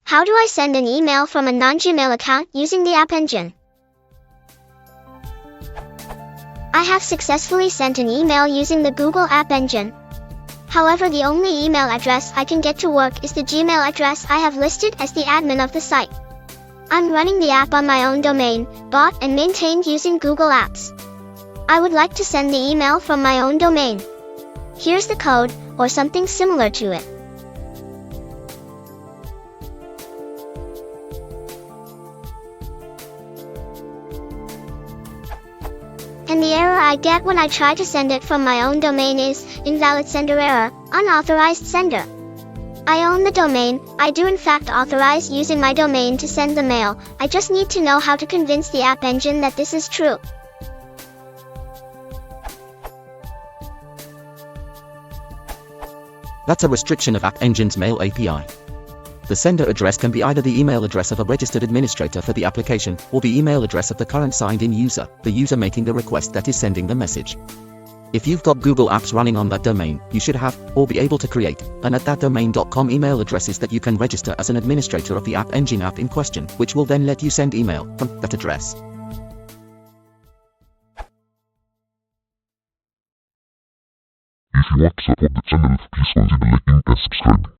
How do I send an email from a non-Gmail account using the Appengine? I have successfully sent an email using the Google App Engine. However, the only email address I can get to work is the Gmail address I have listed as the admin of the site. I'm running the app on my own domain, bought and maintained using Google Apps. I would like to send the email from my own domain. Here's the code, or something similar to it. And the error I get when I try to send it from my own domain is, invalid sender error, unauthorized sender. I own the domain. I do in fact authorize using my domain to send the mail. I just need to know how to convince the Appengine that this is true. That's a restriction of Appengine's Mail API. The sender address can be either the email address of a registered administrator for the application, or the email address of the current signed-in user, the user making the request that is sending the message. If you've got Google Apps running on that domain, you should have, or be able to create, an @thatdomain.com email addresses that you can register as an administrator of the Appengine app in question, which will then let you send email from that address. If you want to support the channel, please consider liking and subscribing.